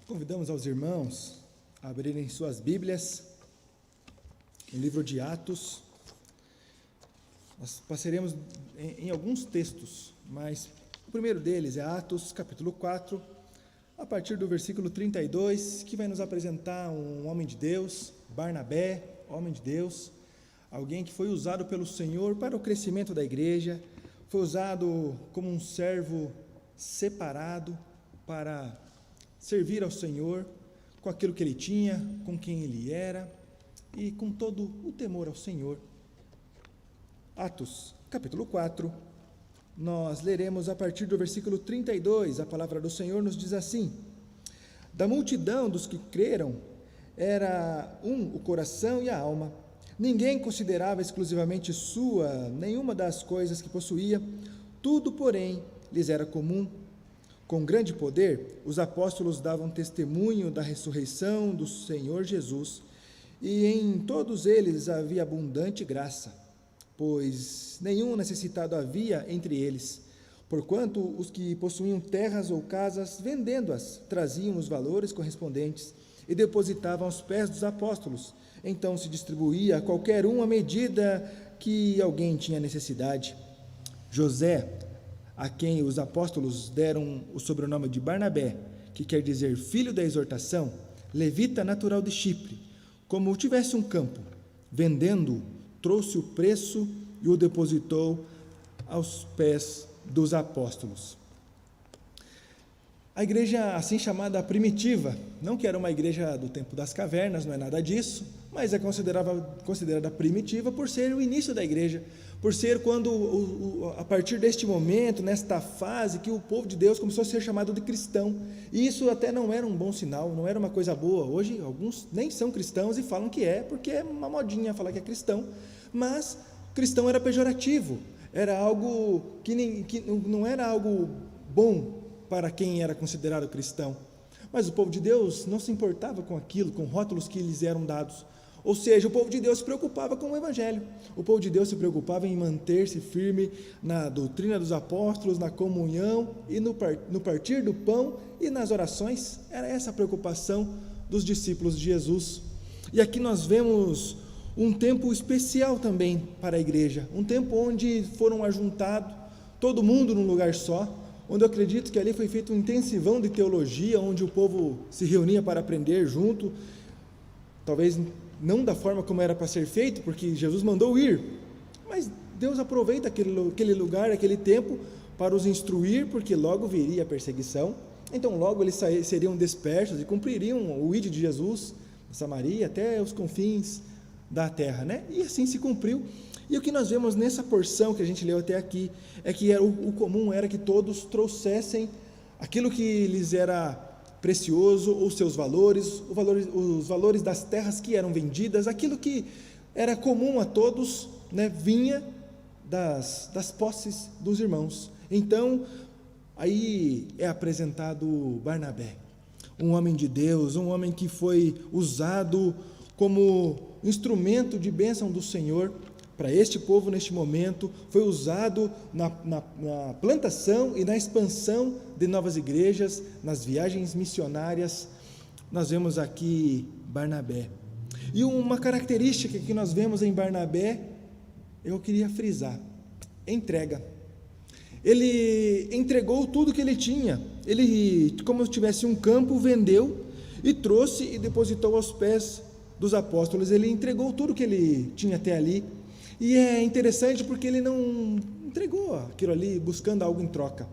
Convidamos aos irmãos a abrirem suas Bíblias no livro de Atos. Nós passaremos em alguns textos, mas o primeiro deles é Atos, capítulo 4, a partir do versículo 32, que vai nos apresentar um homem de Deus, Barnabé, homem de Deus, alguém que foi usado pelo Senhor para o crescimento da igreja, foi usado como um servo separado para servir ao Senhor com aquilo que ele tinha, com quem ele era e com todo o temor ao Senhor. Atos, capítulo 4, nós leremos a partir do versículo 32, a palavra do Senhor nos diz assim: da multidão dos que creram, era o coração e a alma. Ninguém considerava exclusivamente sua nenhuma das coisas que possuía, tudo, porém, lhes era comum. Com grande poder, os apóstolos davam testemunho da ressurreição do Senhor Jesus, e em todos eles havia abundante graça, pois nenhum necessitado havia entre eles, porquanto os que possuíam terras ou casas, vendendo-as, traziam os valores correspondentes e depositavam aos pés dos apóstolos. Então se distribuía a qualquer um à medida que alguém tinha necessidade. José, a quem os apóstolos deram o sobrenome de Barnabé, que quer dizer filho da exortação, levita natural de Chipre, como tivesse um campo, vendendo-o, trouxe o preço e o depositou aos pés dos apóstolos. A igreja assim chamada primitiva, não que era uma igreja do tempo das cavernas, não é nada disso, mas é considerada primitiva por ser o início da igreja, por ser quando, a partir deste momento, nesta fase, que o povo de Deus começou a ser chamado de cristão, e isso até não era um bom sinal, não era uma coisa boa. Hoje alguns nem são cristãos e falam que é, porque é uma modinha falar que é cristão, mas cristão era pejorativo, era algo que não era algo bom para quem era considerado cristão, mas o povo de Deus não se importava com aquilo, com rótulos que lhes eram dados. Ou seja, o povo de Deus se preocupava com o evangelho, o povo de Deus se preocupava em manter-se firme na doutrina dos apóstolos, na comunhão e no partir do pão e nas orações. Era essa a preocupação dos discípulos de Jesus. E aqui nós vemos um tempo especial também para a igreja, um tempo onde foram ajuntados todo mundo num lugar só, onde eu acredito que ali foi feito um intensivão de teologia, onde o povo se reunia para aprender junto, talvez não da forma como era para ser feito, porque Jesus mandou ir, mas Deus aproveita aquele lugar, aquele tempo, para os instruir, porque logo viria a perseguição, então logo eles seriam dispersos e cumpririam o ide de Jesus, Samaria, até os confins da terra, né? E assim se cumpriu. E o que nós vemos nessa porção que a gente leu até aqui, é que o comum era que todos trouxessem aquilo que lhes era precioso, os seus valores, os valores das terras que eram vendidas, aquilo que era comum a todos, né, vinha das posses dos irmãos. Então, aí é apresentado Barnabé, um homem de Deus, um homem que foi usado como instrumento de bênção do Senhor para este povo neste momento, foi usado na plantação e na expansão de novas igrejas, nas viagens missionárias. Nós vemos aqui Barnabé. E uma característica que nós vemos em Barnabé, eu queria frisar: entrega. Ele entregou tudo que ele tinha, ele, como se tivesse um campo, vendeu e trouxe e depositou aos pés dos apóstolos. Ele entregou tudo que ele tinha até ali. E é interessante porque ele não entregou aquilo ali buscando algo em troca.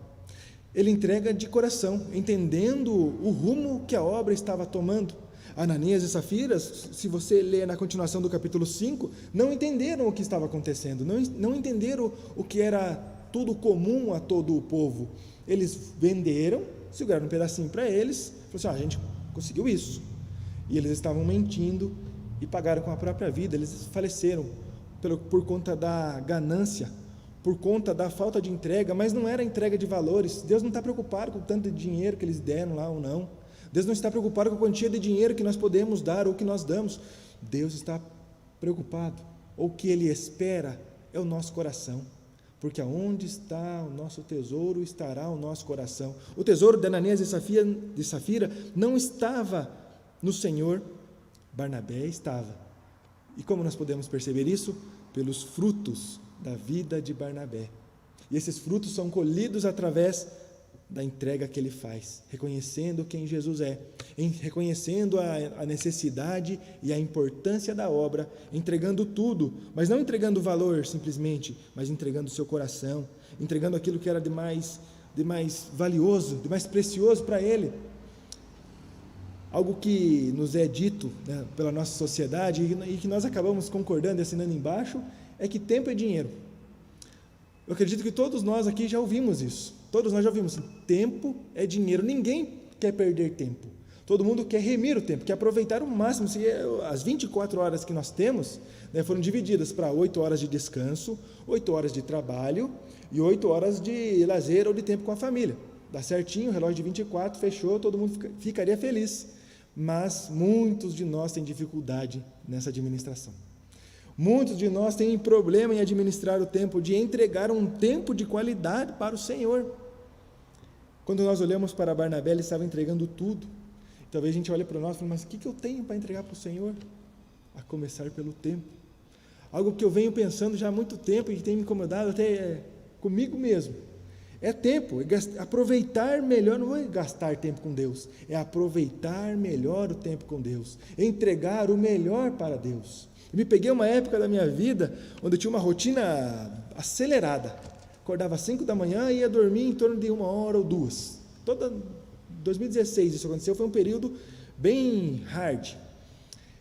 Ele entrega de coração, entendendo o rumo que a obra estava tomando. Ananias e Safira, se você ler na continuação do capítulo 5, não entenderam o que estava acontecendo, não entenderam o que era tudo comum a todo o povo. Eles venderam, seguraram um pedacinho para eles, falaram assim: a gente conseguiu isso. E eles estavam mentindo e pagaram com a própria vida, eles faleceram por conta da ganância, por conta da falta de entrega, mas não era entrega de valores. Deus não está preocupado com o tanto de dinheiro que eles deram lá ou não. Deus não está preocupado com a quantia de dinheiro que nós podemos dar ou que nós damos. Deus está preocupado, ou o que Ele espera é o nosso coração. porque aonde está o nosso tesouro, estará o nosso coração. O tesouro de Ananias e Safira não estava no Senhor, Barnabé estava. E como nós podemos perceber isso? Pelos frutos da vida de Barnabé. E esses frutos são colhidos através da entrega que ele faz, reconhecendo quem Jesus é, reconhecendo a necessidade e a importância da obra, entregando tudo, mas não entregando valor simplesmente, mas entregando o seu coração, entregando aquilo que era de mais valioso, de mais precioso para ele. Algo que nos é dito, né, pela nossa sociedade e que nós acabamos concordando e assinando embaixo, é que tempo é dinheiro. Eu acredito que todos nós aqui já ouvimos isso. Todos nós já ouvimos, tempo é dinheiro. Ninguém quer perder tempo. Todo mundo quer remir o tempo, quer aproveitar o máximo. As 24 horas que nós temos, né, foram divididas para 8 horas de descanso, 8 horas de trabalho e 8 horas de lazer ou de tempo com a família. Dá certinho, relógio de 24, fechou, todo mundo ficaria feliz. Mas muitos de nós têm dificuldade nessa administração. Muitos de nós têm problema em administrar o tempo, de entregar um tempo de qualidade para o Senhor. Quando nós olhamos para Barnabé, ele estava entregando tudo. Talvez a gente olhe para nós e fale, mas o que eu tenho para entregar para o Senhor? A começar pelo tempo. Algo que eu venho pensando já há muito tempo e que tem me incomodado até comigo mesmo. É tempo, é aproveitar melhor, não é gastar tempo com Deus, é aproveitar melhor o tempo com Deus, entregar o melhor para Deus. Eu me peguei uma época da minha vida onde eu tinha uma rotina acelerada. Acordava às 5 da manhã e ia dormir em torno de 1 hora ou 2. Toda 2016 isso aconteceu, foi um período bem hard.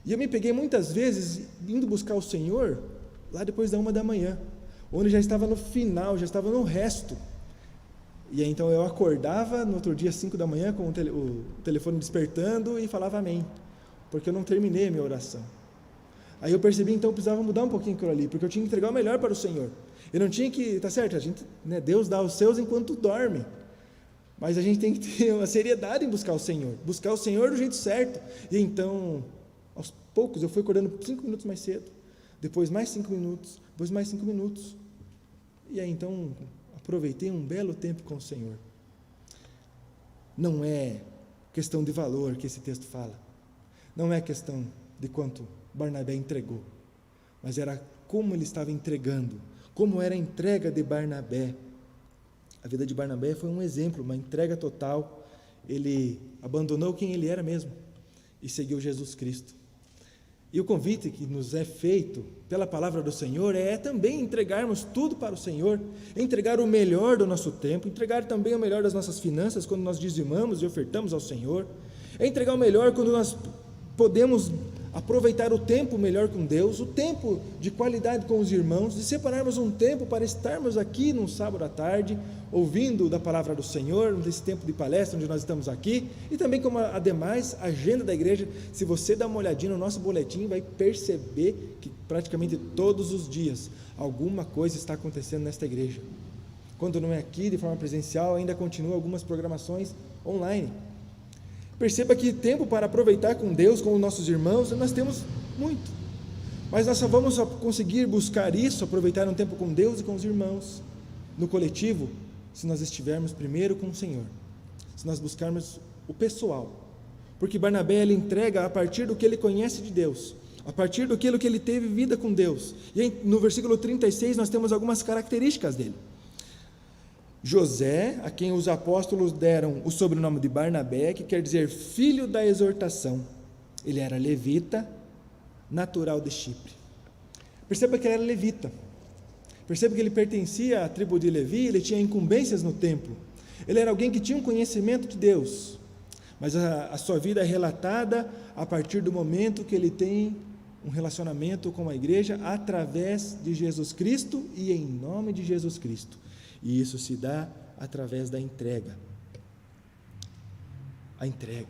E eu me peguei muitas vezes indo buscar o Senhor lá depois da 1 da manhã, onde já estava no final, já estava no resto. E aí, então eu acordava no outro dia às 5 da manhã com o telefone despertando e falava amém, porque eu não terminei a minha oração. Aí eu percebi, então, eu precisava mudar um pouquinho aquilo ali, porque eu tinha que entregar o melhor para o Senhor. Eu não tinha que, tá certo, a gente, né, Deus dá os seus enquanto dorme, mas a gente tem que ter uma seriedade em buscar o Senhor do jeito certo. E então, aos poucos, eu fui acordando 5 minutos mais cedo, depois mais 5 minutos, depois mais 5 minutos, e aí então, aproveitei um belo tempo com o Senhor. Não é questão de valor que esse texto fala, não é questão de quanto Barnabé entregou, mas era como ele estava entregando, como era a entrega de Barnabé. A vida de Barnabé foi um exemplo, uma entrega total. Ele abandonou quem ele era mesmo e seguiu Jesus Cristo. E o convite que nos é feito pela palavra do Senhor é também entregarmos tudo para o Senhor, entregar o melhor do nosso tempo, entregar também o melhor das nossas finanças quando nós dizimamos e ofertamos ao Senhor, é entregar o melhor quando nós podemos aproveitar o tempo melhor com Deus, o tempo de qualidade com os irmãos, de separarmos um tempo para estarmos aqui num sábado à tarde, ouvindo da palavra do Senhor, nesse tempo de palestra onde nós estamos aqui, e também como a demais agenda da igreja. Se você dá uma olhadinha no nosso boletim, vai perceber que praticamente todos os dias alguma coisa está acontecendo nesta igreja. Quando não é aqui de forma presencial, ainda continua algumas programações online. Perceba que tempo para aproveitar com Deus, com os nossos irmãos, nós temos muito, mas nós só vamos conseguir buscar isso, aproveitar um tempo com Deus e com os irmãos, no coletivo, se nós estivermos primeiro com o Senhor, se nós buscarmos o pessoal, porque Barnabé ele entrega a partir do que ele conhece de Deus, a partir daquilo que ele teve vida com Deus, e aí, no versículo 36 nós temos algumas características dele. José, a quem os apóstolos deram o sobrenome de Barnabé, que quer dizer filho da exortação. Ele era levita, natural de Chipre. Perceba que ele era levita. Perceba que ele pertencia à tribo de Levi, ele tinha incumbências no templo. Ele era alguém que tinha um conhecimento de Deus, mas a sua vida é relatada a partir do momento que ele tem um relacionamento com a igreja através de Jesus Cristo e em nome de Jesus Cristo. E isso se dá através da entrega. A entrega,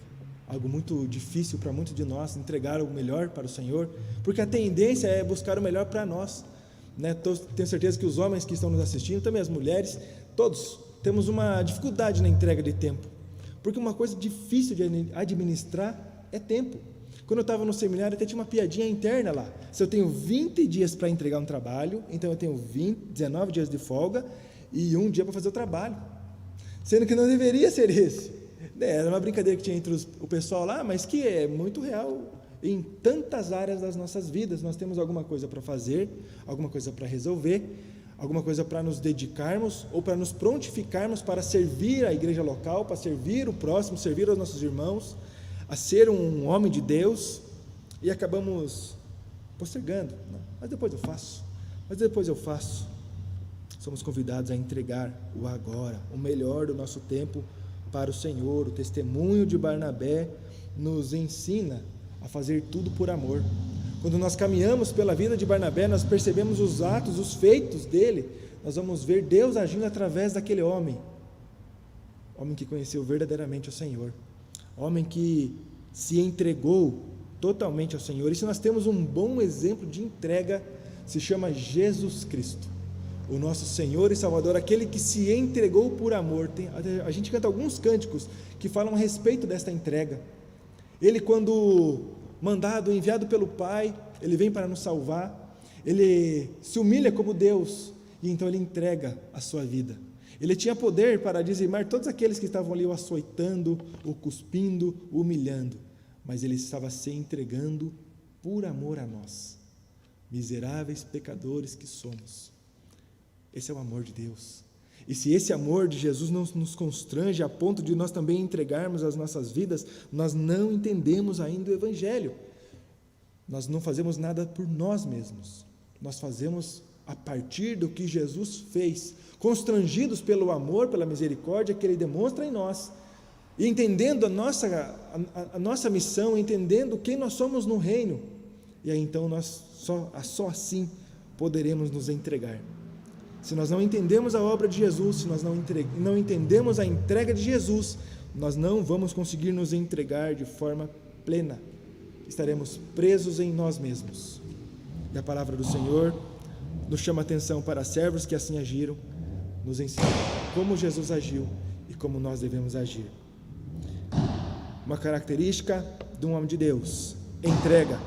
algo muito difícil para muitos de nós, entregar o melhor para o Senhor, porque a tendência é buscar o melhor para nós, né? Tenho certeza que os homens que estão nos assistindo, também as mulheres, todos temos uma dificuldade na entrega de tempo, porque uma coisa difícil de administrar é tempo. Quando eu estava no seminário, até tinha uma piadinha interna lá. Se eu tenho 20 dias para entregar um trabalho, então eu tenho 19 dias de folga e 1 dia para fazer o trabalho. Sendo que não deveria ser esse. Era uma brincadeira que tinha entre o pessoal lá, mas que é muito real em tantas áreas das nossas vidas. Nós temos alguma coisa para fazer, alguma coisa para resolver, alguma coisa para nos dedicarmos ou para nos prontificarmos para servir a igreja local, para servir o próximo, servir aos nossos irmãos, a ser um homem de Deus, e acabamos postergando. Não, mas depois eu faço. Somos convidados a entregar o agora, o melhor do nosso tempo para o Senhor. O testemunho de Barnabé nos ensina a fazer tudo por amor. Quando nós caminhamos pela vida de Barnabé, nós percebemos os atos, os feitos dele, nós vamos ver Deus agindo através daquele homem que conheceu verdadeiramente o Senhor, homem que se entregou totalmente ao Senhor. E se nós temos um bom exemplo de entrega, se chama Jesus Cristo, o nosso Senhor e Salvador, aquele que se entregou por amor. A gente canta alguns cânticos que falam a respeito desta entrega. Ele, quando enviado pelo Pai, ele vem para nos salvar, ele se humilha como Deus, e então ele entrega a sua vida. Ele tinha poder para dizimar todos aqueles que estavam ali o açoitando, o cuspindo, o humilhando, mas ele estava se entregando por amor a nós, miseráveis pecadores que somos. Esse é o amor de Deus. E se esse amor de Jesus não nos constrange a ponto de nós também entregarmos as nossas vidas, nós não entendemos ainda o Evangelho. Nós não fazemos nada por nós mesmos, nós fazemos a partir do que Jesus fez, constrangidos pelo amor, pela misericórdia que Ele demonstra em nós, e entendendo a nossa missão, entendendo quem nós somos no reino, e aí então nós só assim poderemos nos entregar. Se nós não entendemos a obra de Jesus, se nós não entendemos a entrega de Jesus, nós não vamos conseguir nos entregar de forma plena, estaremos presos em nós mesmos. E a palavra do Senhor nos chama a atenção para servos que assim agiram, nos ensina como Jesus agiu e como nós devemos agir. Uma característica de um homem de Deus: entrega.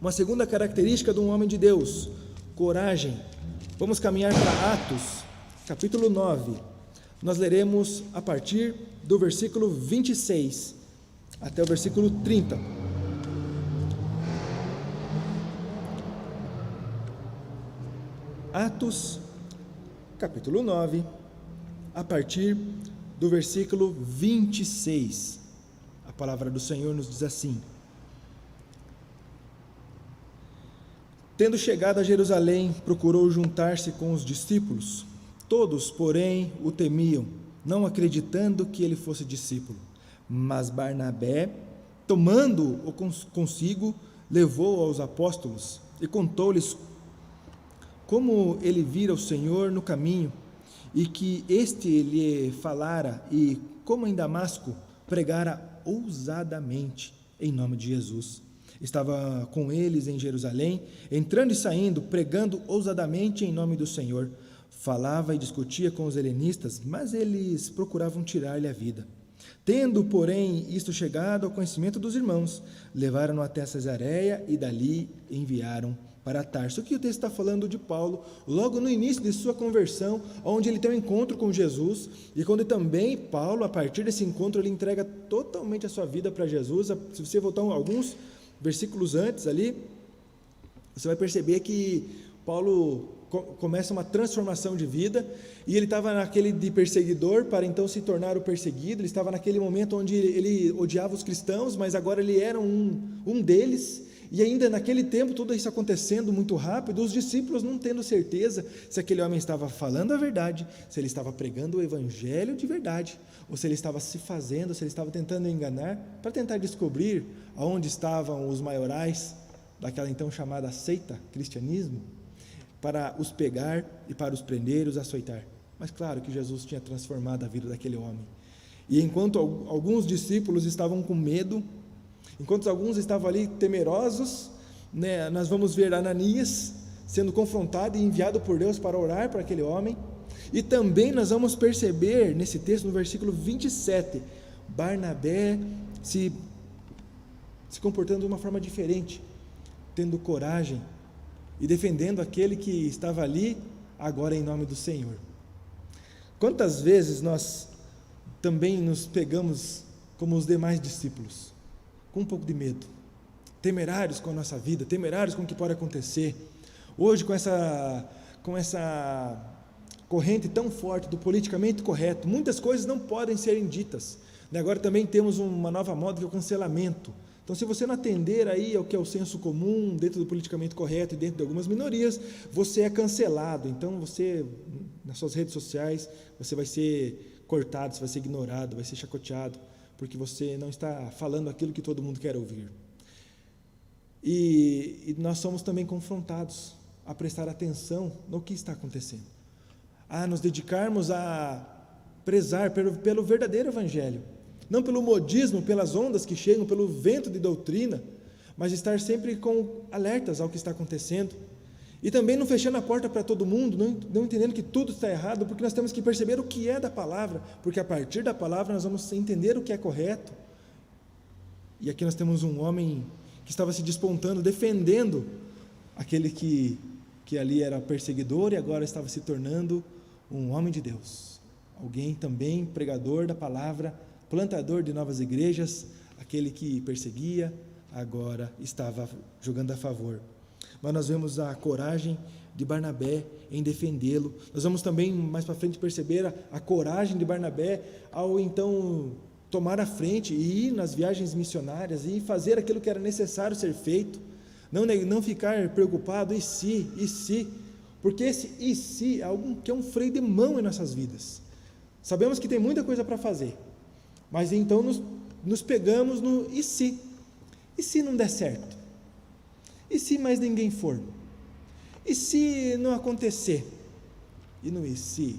Uma segunda característica de um homem de Deus: coragem. Vamos caminhar para Atos, capítulo 9. Nós leremos a partir do versículo 26 até o versículo 30. Atos, capítulo 9, a partir do versículo 26. A palavra do Senhor nos diz assim: Tendo chegado a Jerusalém, procurou juntar-se com os discípulos. Todos, porém, o temiam, não acreditando que ele fosse discípulo. Mas Barnabé, tomando-o consigo, levou aos apóstolos e contou-lhes como ele vira o Senhor no caminho, e que este lhe falara, e como em Damasco pregara ousadamente em nome de Jesus. Estava com eles em Jerusalém, entrando e saindo, pregando ousadamente em nome do Senhor. Falava e discutia com os helenistas, mas eles procuravam tirar-lhe a vida. Tendo, porém, isto chegado ao conhecimento dos irmãos, levaram-no até Cesareia e dali enviaram para Tarso. Aqui o texto está falando de Paulo, logo no início de sua conversão, onde ele tem um encontro com Jesus, e quando também Paulo, a partir desse encontro, ele entrega totalmente a sua vida para Jesus. Se você voltar alguns versículos antes ali, você vai perceber que Paulo começa uma transformação de vida, e ele estava naquele de perseguidor para então se tornar o perseguido. Ele estava naquele momento onde ele odiava os cristãos, mas agora ele era um deles, e ainda naquele tempo, tudo isso acontecendo muito rápido, os discípulos não tendo certeza se aquele homem estava falando a verdade, se ele estava pregando o evangelho de verdade, ou se ele estava se fazendo, se ele estava tentando enganar, para tentar descobrir aonde estavam os maiorais daquela então chamada seita, cristianismo, para os pegar e para os prender, os açoitar. Mas claro que Jesus tinha transformado a vida daquele homem. E enquanto alguns discípulos estavam com medo, enquanto alguns estavam ali temerosos, né, nós vamos ver Ananias sendo confrontado e enviado por Deus para orar para aquele homem. E também nós vamos perceber nesse texto, no versículo 27, Barnabé se se comportando de uma forma diferente, tendo coragem e defendendo aquele que estava ali, agora em nome do Senhor. Quantas vezes nós também nos pegamos como os demais discípulos, com um pouco de medo, temerários com a nossa vida, temerários com o que pode acontecer. Hoje, com essa corrente tão forte do politicamente correto, muitas coisas não podem ser ditas. Agora também temos uma nova moda que é o cancelamento. Então, se você não atender aí ao que é o senso comum, dentro do politicamente correto e dentro de algumas minorias, você é cancelado. Então, você, nas suas redes sociais, você vai ser cortado, você vai ser ignorado, vai ser chacoteado, porque você não está falando aquilo que todo mundo quer ouvir. E nós somos também confrontados a prestar atenção no que está acontecendo, a nos dedicarmos a prezar pelo verdadeiro evangelho, não pelo modismo, pelas ondas que chegam, pelo vento de doutrina, mas estar sempre alertas ao que está acontecendo, e também não fechando a porta para todo mundo, não entendendo que tudo está errado, porque nós temos que perceber o que é da palavra, porque a partir da palavra nós vamos entender o que é correto. E aqui nós temos um homem que estava se despontando, defendendo aquele que ali era perseguidor e agora estava se tornando um homem de Deus, alguém também pregador da palavra, plantador de novas igrejas. Aquele que perseguia agora estava jogando a favor. Mas nós vemos a coragem de Barnabé em defendê-lo. Nós vamos também mais para frente perceber a coragem de Barnabé ao então tomar a frente e ir nas viagens missionárias e fazer aquilo que era necessário ser feito, não ficar preocupado, e se, porque esse e se é algo que é um freio de mão em nossas vidas. Sabemos que tem muita coisa para fazer, mas então nos pegamos no e se não der certo? E se mais ninguém for? E se não acontecer? E no e se?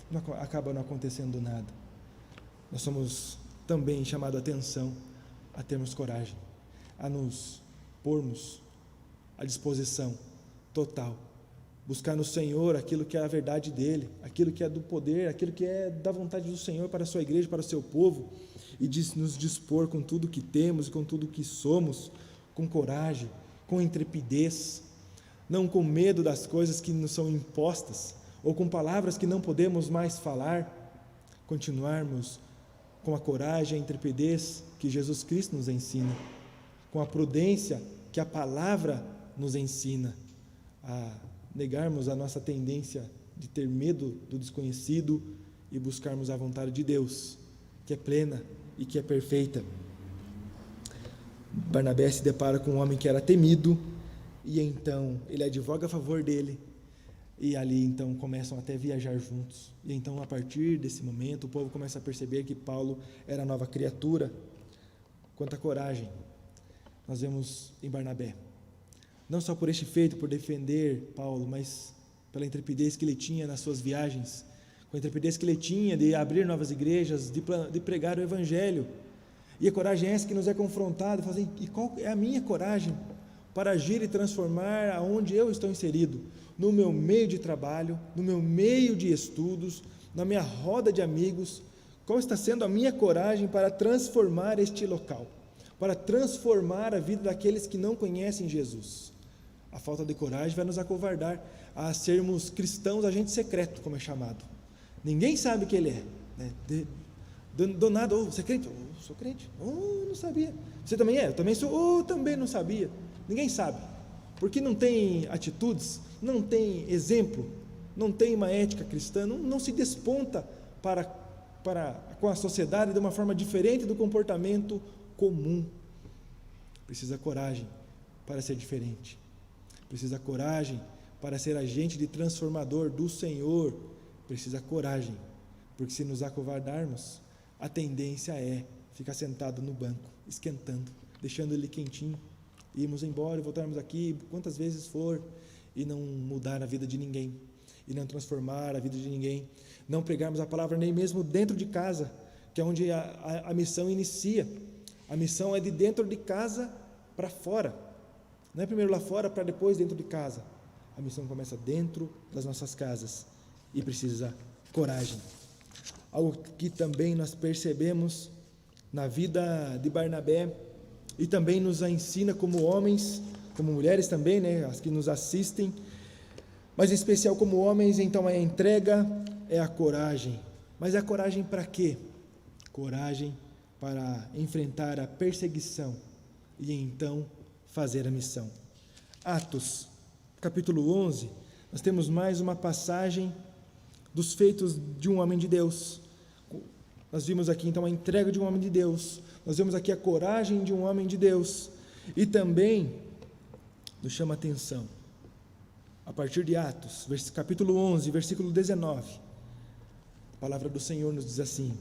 Não, acaba não acontecendo nada. Nós somos também chamados a atenção a termos coragem, a nos pormos à disposição total, buscar no Senhor aquilo que é a verdade dEle, aquilo que é do poder, aquilo que é da vontade do Senhor para a sua igreja, para o seu povo, e nos dispor com tudo que temos e com tudo que somos, com coragem, com intrepidez, não com medo das coisas que nos são impostas, ou com palavras que não podemos mais falar, continuarmos com a coragem e a intrepidez que Jesus Cristo nos ensina, com a prudência que a palavra nos ensina, a negarmos a nossa tendência de ter medo do desconhecido e buscarmos a vontade de Deus, que é plena e que é perfeita. Barnabé se depara com um homem que era temido, e então ele advoga a favor dele, e ali então começam até viajar juntos, e então a partir desse momento o povo começa a perceber que Paulo era nova criatura. Quanta coragem nós vemos em Barnabé, não só por este feito, por defender Paulo, mas pela intrepidez que ele tinha nas suas viagens, com a intrepidez que ele tinha de abrir novas igrejas, de pregar o evangelho. E a coragem é essa que nos é confrontada, e qual é a minha coragem para agir e transformar aonde eu estou inserido, no meu meio de trabalho, no meu meio de estudos, na minha roda de amigos? Qual está sendo a minha coragem para transformar este local, para transformar a vida daqueles que não conhecem Jesus? A falta de coragem vai nos acovardar a sermos cristãos agente secreto, como é chamado. Ninguém sabe que ele é, né? Do nada, você é crente? Sou crente. Não sabia. Você também é? Eu também sou. Também não sabia. Ninguém sabe, porque não tem atitudes, não tem exemplo, não tem uma ética cristã, não se desponta com a sociedade de uma forma diferente do comportamento comum. Precisa coragem para ser diferente, precisa coragem para ser agente de transformador do Senhor, precisa coragem, porque se nos acovardarmos, a tendência é ficar sentado no banco, esquentando, deixando ele quentinho, irmos embora e voltarmos aqui quantas vezes for, e não mudar a vida de ninguém, e não transformar a vida de ninguém, não pregarmos a palavra nem mesmo dentro de casa, que é onde a missão inicia. A missão é de dentro de casa para fora, não é primeiro lá fora para depois dentro de casa. A missão começa dentro das nossas casas, e precisa coragem. Algo que também nós percebemos na vida de Barnabé e também nos ensina como homens, como mulheres também, né, as que nos assistem, mas em especial como homens. Então a entrega é a coragem. Mas é a coragem para quê? Coragem para enfrentar a perseguição e então fazer a missão. Atos, capítulo 11, nós temos mais uma passagem dos feitos de um homem de Deus. Nós vimos aqui então a entrega de um homem de Deus, nós vemos aqui a coragem de um homem de Deus, e também nos chama a atenção, a partir de Atos, capítulo 11, versículo 19, a palavra do Senhor nos diz assim: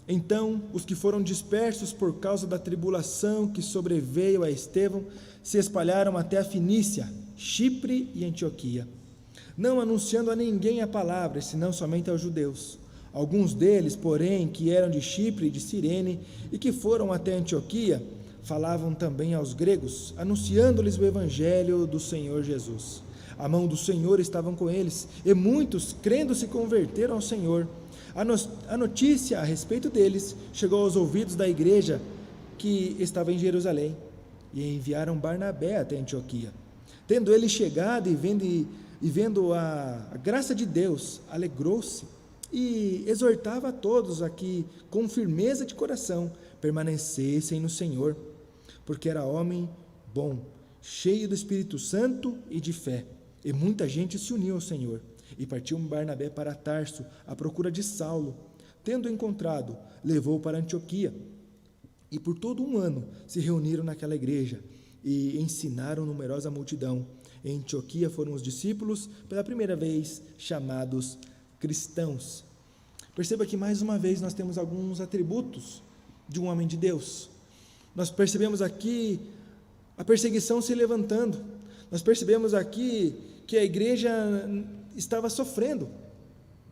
então os que foram dispersos por causa da tribulação que sobreveio a Estevão se espalharam até a Fenícia, Chipre e Antioquia, não anunciando a ninguém a palavra, senão somente aos judeus. Alguns deles, porém, que eram de Chipre e de Cirene e que foram até Antioquia, falavam também aos gregos, anunciando-lhes o evangelho do Senhor Jesus. A mão do Senhor estava com eles, e muitos, crendo, se converteram ao Senhor. A notícia a respeito deles chegou aos ouvidos da igreja que estava em Jerusalém, e enviaram Barnabé até Antioquia. Tendo ele chegado e vendo a graça de Deus, alegrou-se e exortava a todos a que, com firmeza de coração, permanecessem no Senhor, porque era homem bom, cheio do Espírito Santo e de fé, e muita gente se uniu ao Senhor. E partiu Barnabé para Tarso, à procura de Saulo. Tendo encontrado, levou-o para Antioquia. E por todo um ano se reuniram naquela igreja, e ensinaram numerosa multidão. Em Antioquia foram os discípulos, pela primeira vez, chamados cristãos. Perceba que mais uma vez nós temos alguns atributos de um homem de Deus. Nós percebemos aqui a perseguição se levantando. Nós percebemos aqui que a igreja estava sofrendo,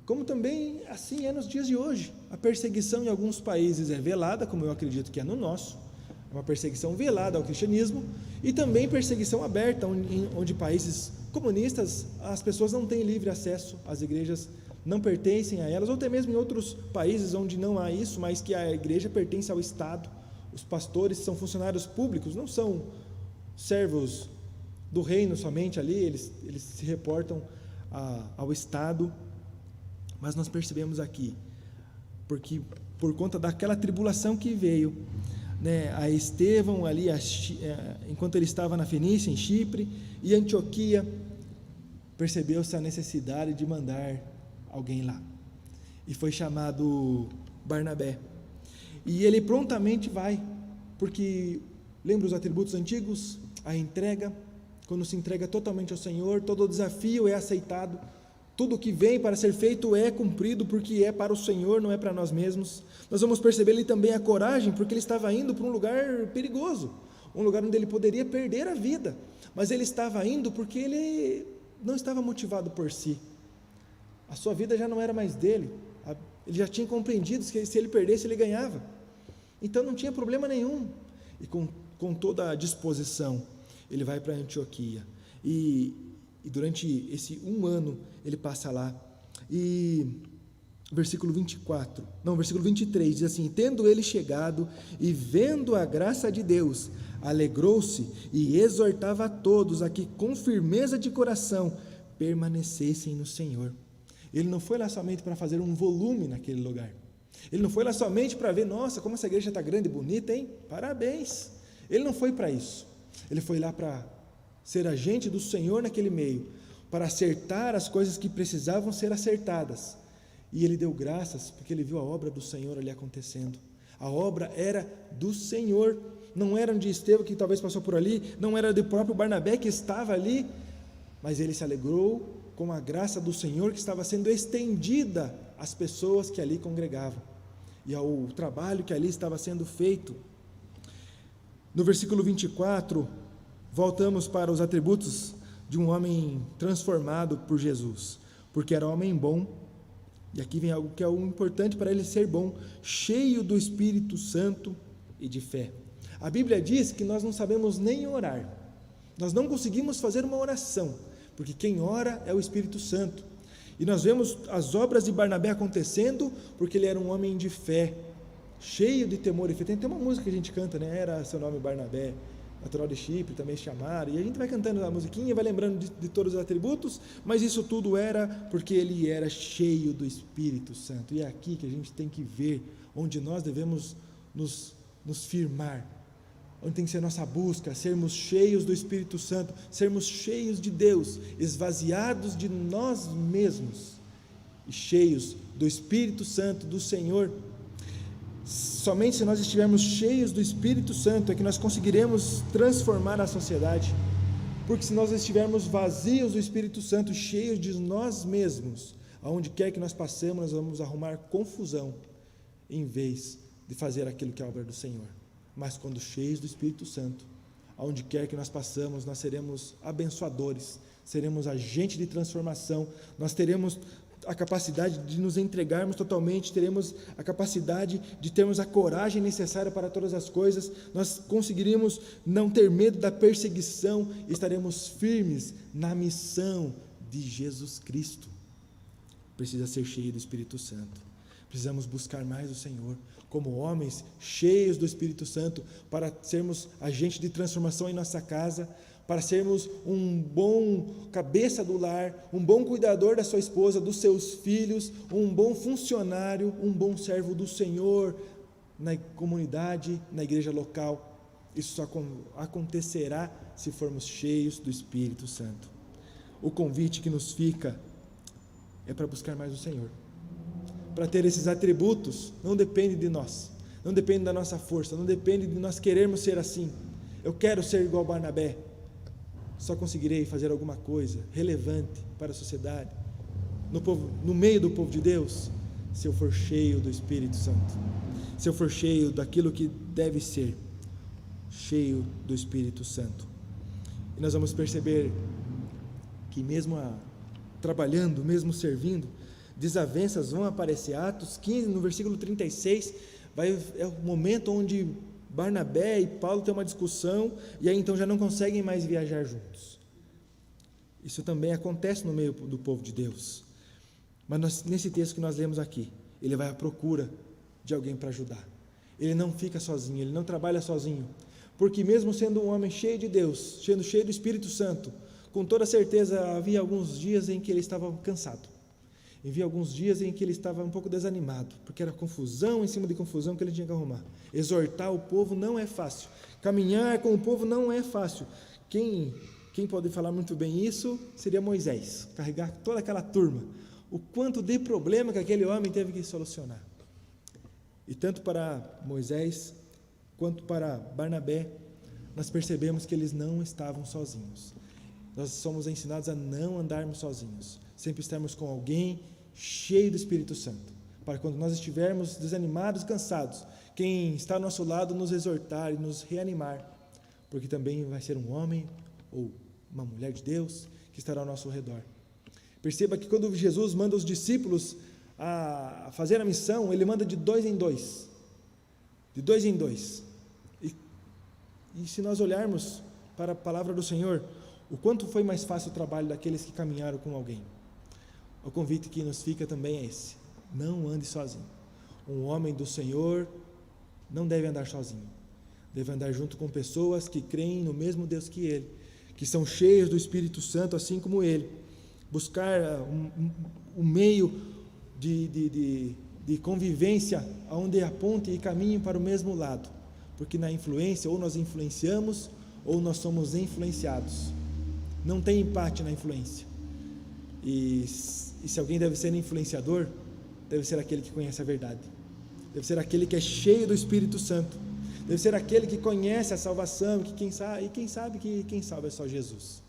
como também assim é nos dias de hoje. A perseguição em alguns países é velada, como eu acredito que é no nosso, é uma perseguição velada ao cristianismo, e também perseguição aberta, onde países comunistas, as pessoas não têm livre acesso às igrejas, não pertencem a elas, ou até mesmo em outros países onde não há isso, mas que a igreja pertence ao Estado. Os pastores são funcionários públicos, não são servos do reino somente ali, eles se reportam ao Estado. Mas nós percebemos aqui, porque por conta daquela tribulação que veio, né, a Estevão ali, enquanto ele estava na Fenícia, em Chipre e Antioquia, percebeu-se a necessidade de mandar alguém lá, e foi chamado Barnabé, e ele prontamente vai, porque lembra os atributos antigos, a entrega, quando se entrega totalmente ao Senhor, todo o desafio é aceitado, tudo que vem para ser feito é cumprido, porque é para o Senhor, não é para nós mesmos. Nós vamos perceber ali também a coragem, porque ele estava indo para um lugar perigoso, um lugar onde ele poderia perder a vida, mas ele estava indo porque ele não estava motivado por si, a sua vida já não era mais dele, ele já tinha compreendido que se ele perdesse, ele ganhava, então não tinha problema nenhum, e com toda a disposição, ele vai para Antioquia, e durante esse um ano, ele passa lá, e versículo 23, diz assim: tendo ele chegado, e vendo a graça de Deus, alegrou-se, e exortava a todos, a que com firmeza de coração, permanecessem no Senhor. Ele não foi lá somente para fazer um volume naquele lugar, ele não foi lá somente para ver, nossa, como essa igreja está grande e bonita, hein? Parabéns. Ele não foi para isso, ele foi lá para ser agente do Senhor naquele meio, para acertar as coisas que precisavam ser acertadas, e ele deu graças, porque ele viu a obra do Senhor ali acontecendo. A obra era do Senhor, não era de Estevão que talvez passou por ali, não era do próprio Barnabé que estava ali, mas ele se alegrou com a graça do Senhor que estava sendo estendida às pessoas que ali congregavam, e ao trabalho que ali estava sendo feito. No versículo 24, voltamos para os atributos de um homem transformado por Jesus, porque era homem bom, e aqui vem algo que é importante para ele ser bom, cheio do Espírito Santo e de fé. A Bíblia diz que nós não sabemos nem orar, nós não conseguimos fazer uma oração, porque quem ora é o Espírito Santo, e nós vemos as obras de Barnabé acontecendo, porque ele era um homem de fé, cheio de temor e fé. Tem uma música que a gente canta, né? Era seu nome Barnabé, natural de Chipre, também chamaram, e a gente vai cantando a musiquinha, vai lembrando de todos os atributos, mas isso tudo era porque ele era cheio do Espírito Santo, e é aqui que a gente tem que ver onde nós devemos nos firmar, onde tem que ser nossa busca, sermos cheios do Espírito Santo, sermos cheios de Deus, esvaziados de nós mesmos, e cheios do Espírito Santo, do Senhor. Somente se nós estivermos cheios do Espírito Santo é que nós conseguiremos transformar a sociedade, porque se nós estivermos vazios do Espírito Santo, cheios de nós mesmos, aonde quer que nós passemos, nós vamos arrumar confusão, em vez de fazer aquilo que é a obra do Senhor. Mas quando cheios do Espírito Santo, aonde quer que nós passamos, nós seremos abençoadores, seremos agente de transformação, nós teremos a capacidade de nos entregarmos totalmente, teremos a capacidade de termos a coragem necessária para todas as coisas, nós conseguiríamos não ter medo da perseguição, estaremos firmes na missão de Jesus Cristo. Precisa ser cheio do Espírito Santo, precisamos buscar mais o Senhor, como homens cheios do Espírito Santo, para sermos agentes de transformação em nossa casa, para sermos um bom cabeça do lar, um bom cuidador da sua esposa, dos seus filhos, um bom funcionário, um bom servo do Senhor, na comunidade, na igreja local. Isso só acontecerá se formos cheios do Espírito Santo. O convite que nos fica é para buscar mais o Senhor. Para ter esses atributos, não depende de nós, não depende da nossa força, não depende de nós querermos ser assim. Eu quero ser igual a Barnabé. Só conseguirei fazer alguma coisa relevante para a sociedade, no meio do povo de Deus, se eu for cheio do Espírito Santo, se eu for cheio daquilo que deve ser, cheio do Espírito Santo. E nós vamos perceber que mesmo trabalhando, mesmo servindo, desavenças vão aparecer. Atos 15, no versículo 36, é o momento onde Barnabé e Paulo têm uma discussão, e aí então já não conseguem mais viajar juntos. Isso também acontece no meio do povo de Deus. Mas nesse texto que nós lemos aqui, ele vai à procura de alguém para ajudar. Ele não fica sozinho, ele não trabalha sozinho, porque mesmo sendo um homem cheio de Deus, sendo cheio do Espírito Santo, com toda certeza havia alguns dias em que ele estava cansado. Havia alguns dias em que ele estava um pouco desanimado, porque era confusão em cima de confusão que ele tinha que arrumar. Exortar o povo não é fácil, caminhar com o povo não é fácil. Quem pode falar muito bem isso seria Moisés, carregar toda aquela turma. O quanto de problema que aquele homem teve que solucionar. E tanto para Moisés quanto para Barnabé, nós percebemos que eles não estavam sozinhos. Nós somos ensinados a não andarmos sozinhos, sempre estarmos com alguém cheio do Espírito Santo, para quando nós estivermos desanimados, cansados, quem está ao nosso lado nos exortar e nos reanimar, porque também vai ser um homem ou uma mulher de Deus que estará ao nosso redor. Perceba que quando Jesus manda os discípulos a fazer a missão, ele manda de 2 em 2, e se nós olharmos para a palavra do Senhor, o quanto foi mais fácil o trabalho daqueles que caminharam com alguém. O convite que nos fica também é esse: não ande sozinho. Um homem do Senhor não deve andar sozinho, deve andar junto com pessoas que creem no mesmo Deus que ele, que são cheios do Espírito Santo assim como ele, buscar um meio de convivência onde aponte e caminhe para o mesmo lado, porque na influência ou nós influenciamos ou nós somos influenciados. Não tem empate na influência. E se alguém deve ser influenciador, deve ser aquele que conhece a verdade, deve ser aquele que é cheio do Espírito Santo, deve ser aquele que conhece a salvação, que quem sabe que quem salva é só Jesus.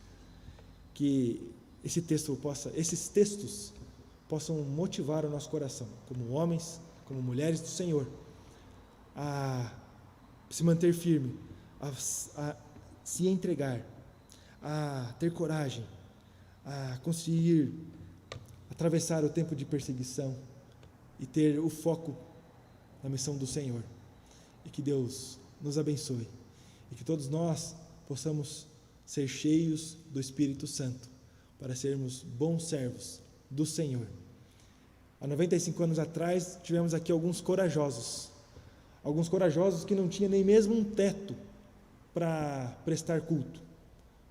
Que esses textos possam motivar o nosso coração, como homens, como mulheres do Senhor, a se manter firme, a se entregar, a ter coragem, a conseguir atravessar o tempo de perseguição e ter o foco na missão do Senhor. E que Deus nos abençoe e que todos nós possamos ser cheios do Espírito Santo para sermos bons servos do Senhor. Há 95 anos atrás tivemos aqui alguns corajosos, alguns corajosos que não tinham nem mesmo um teto para prestar culto.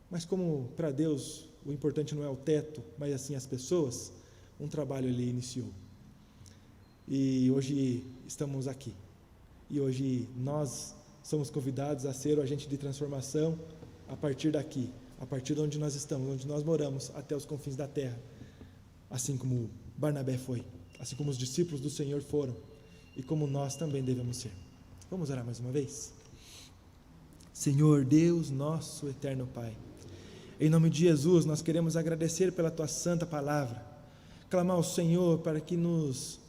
Mas como para Deus o importante não é o teto, mas assim as pessoas, um trabalho ele iniciou. E hoje estamos aqui. E hoje nós somos convidados a ser o agente de transformação a partir daqui, a partir de onde nós estamos, onde nós moramos, até os confins da terra. Assim como Barnabé foi, assim como os discípulos do Senhor foram, e como nós também devemos ser. Vamos orar mais uma vez? Senhor Deus, nosso eterno Pai, em nome de Jesus, nós queremos agradecer pela Tua santa palavra, clamar ao Senhor para que nos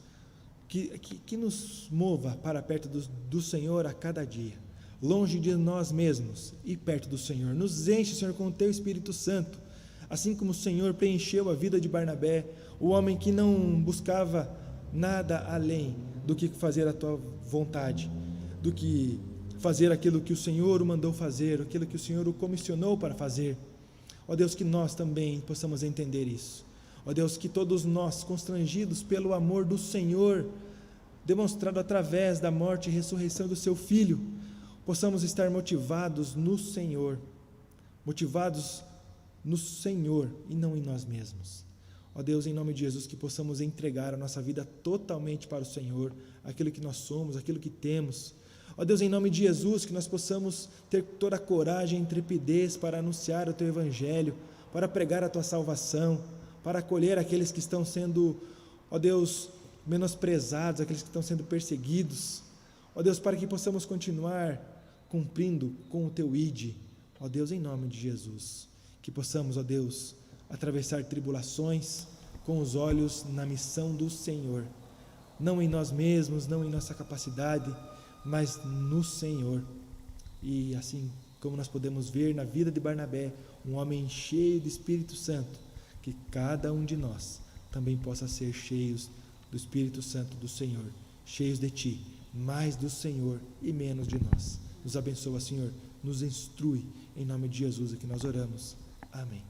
mova para perto do Senhor a cada dia, longe de nós mesmos e perto do Senhor. Nos enche, Senhor, com o Teu Espírito Santo, assim como o Senhor preencheu a vida de Barnabé, o homem que não buscava nada além do que fazer a Tua vontade, do que fazer aquilo que o Senhor o mandou fazer, aquilo que o Senhor o comissionou para fazer. Ó Deus, que nós também possamos entender isso. Ó Deus, que todos nós, constrangidos pelo amor do Senhor, demonstrado através da morte e ressurreição do Seu Filho, possamos estar motivados no Senhor e não em nós mesmos. Ó Deus, em nome de Jesus, que possamos entregar a nossa vida totalmente para o Senhor, aquilo que nós somos, aquilo que temos. Ó Deus, em nome de Jesus, que nós possamos ter toda a coragem e intrepidez para anunciar o Teu Evangelho, para pregar a Tua salvação, para acolher aqueles que estão sendo, ó Deus, menosprezados, aqueles que estão sendo perseguidos. Ó Deus, para que possamos continuar cumprindo com o Teu ID. Ó Deus, em nome de Jesus, que possamos, ó Deus, atravessar tribulações com os olhos na missão do Senhor, não em nós mesmos, não em nossa capacidade, mas no Senhor. E assim como nós podemos ver na vida de Barnabé, um homem cheio do Espírito Santo, que cada um de nós também possa ser cheios do Espírito Santo do Senhor, cheios de Ti, mais do Senhor e menos de nós. Nos abençoa, Senhor, nos instrui, em nome de Jesus é que nós oramos. Amém.